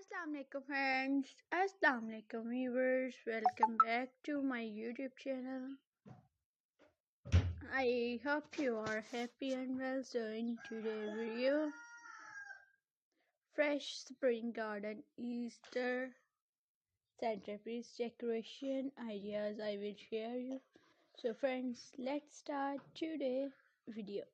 Assalamu alaikum friends, Assalamu alaikum viewers, welcome back to my YouTube channel. I hope you are happy and well. So in today's video, fresh spring garden Easter centerpiece decoration ideas I will share you. So friends, let's start today's video.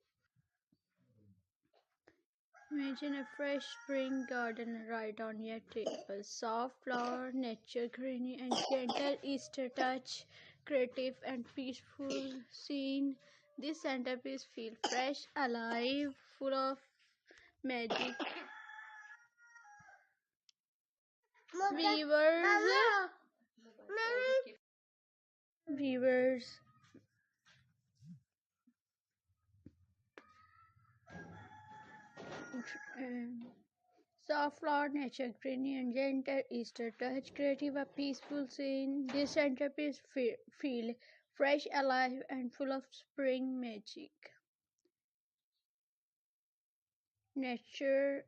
Imagine a fresh spring garden right on your table. Soft flower, nature greenery, and gentle Easter touch. Creative and peaceful scene. This centerpiece feels fresh, alive, full of magic. Viewers, viewers, soft flower, nature greenery, and gentle Easter touch. Creative, a peaceful scene. This centerpiece feel fresh, alive, and full of spring magic. Nature,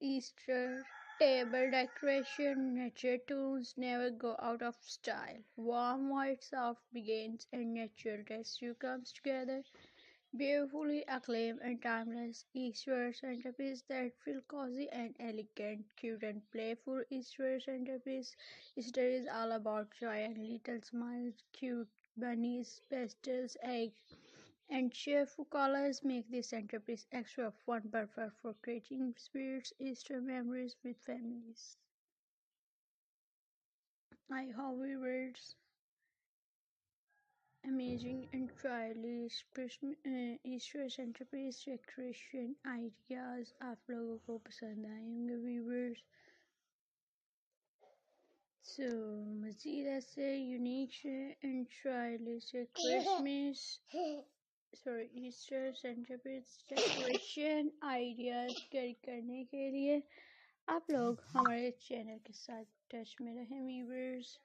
Easter, table decoration, nature tunes never go out of style. Warm white soft begins and natural rescue comes together. Beautifully acclaimed and timeless Easter centerpiece that feel cozy and elegant, cute and playful Easter centerpiece. Easter is all about joy and little smiles, cute bunnies, pastels, eggs, and cheerful colors make this centerpiece extra fun, perfect for creating spirits Easter memories with families. I hope viewers amazing and stylish Ishwar centrepiece decoration ideas आप लोगों को पसंद आए होंगे viewers. So मज़ीद ऐसे unique and stylish Christmas Easter centrepiece decoration ideas carry करने के लिए आप लोग हमारे चैनल के साथ टच में रहें व्यूवर्स.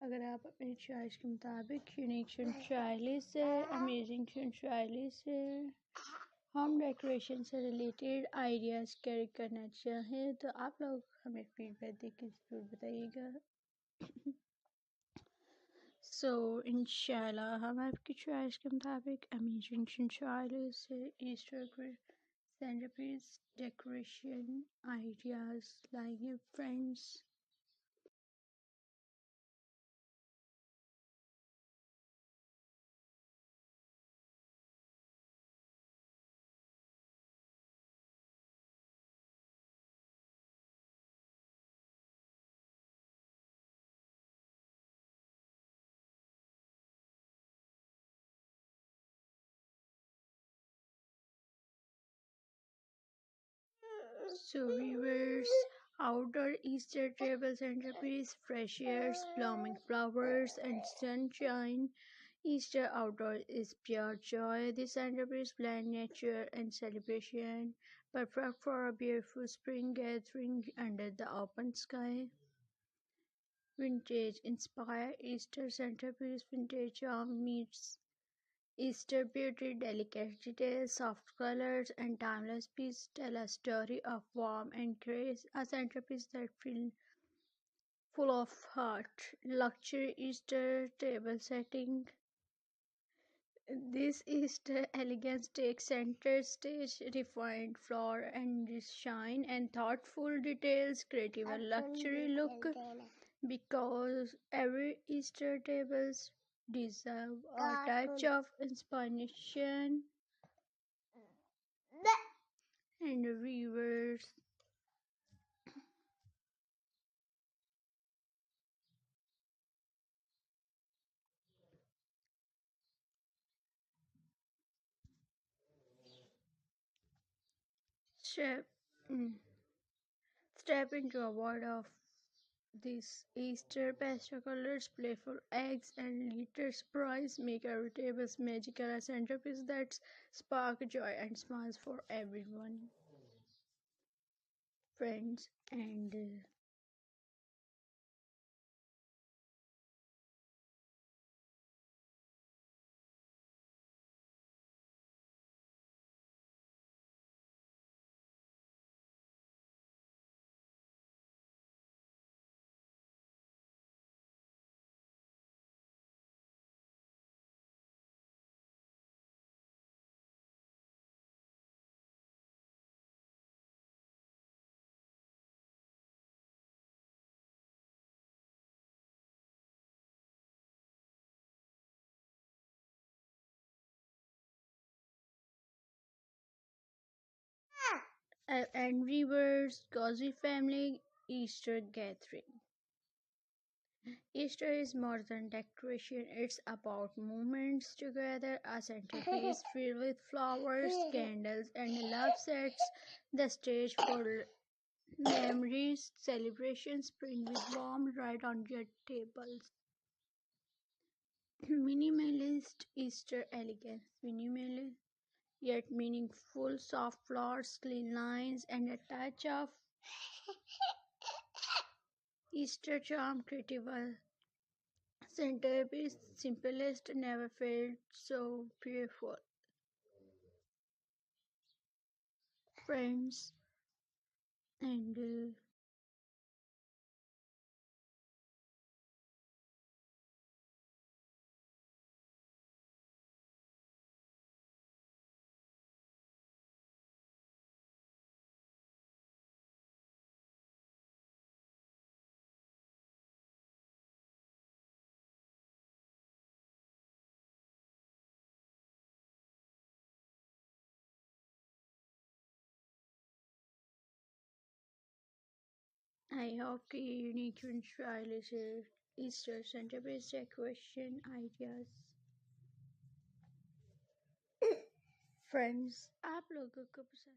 अगर आप अपनी चॉइस के मुताबिक यूनिक स्टाइलिश से अमेजिंग स्टाइलिश से होम डेकोरेशन से रिलेटेड आइडियाज़ कैरी करना चाहें तो आप लोग हमें फीडबैक देकर ज़रूर बताइएगा. सो इंशाल्लाह हम आपकी चॉइस के मुताबिक अमेजिंग स्टाइलिश से ईस्टर सेंटरपीस डेकोरेशन आइडियाज़ लाएंगे friends. So viewers, outdoor Easter table centerpiece, fresh airs, blooming flowers, and sunshine. Easter outdoor is pure joy. This centerpiece blend nature and celebration, perfect for a beautiful spring gathering under the open sky. Vintage inspired Easter centerpiece, vintage charm meets Easter beauty, delicate details, soft colors, and timeless pieces tell a story of warmth and grace. A centerpiece that feels full of heart. Luxury Easter table setting. This Easter elegance takes center stage, refined floor and shine, and thoughtful details, creative and luxury look. Because every Easter tables deserve a touch of inspiration and viewers. Step, step into a world of these Easter pastel colors, playful eggs, and glitter surprise make every table magical, a centerpiece that spark joy and smiles for everyone. Friends and Angry Birds, Cozy Family, Easter Gathering. Easter is more than decoration, it's about moments together. A centerpiece filled with flowers, candles, and love sets the stage for memories. Celebrations bring with warm right on your tables. Minimalist Easter elegance. Minimalist yet meaningful, soft flowers, clean lines, and a touch of Easter charm creative centerpiece, simplest never felt so beautiful. Friends and I hope the unique style is Easter centerpiece decoration ideas. Friends आप लोगों को पसंद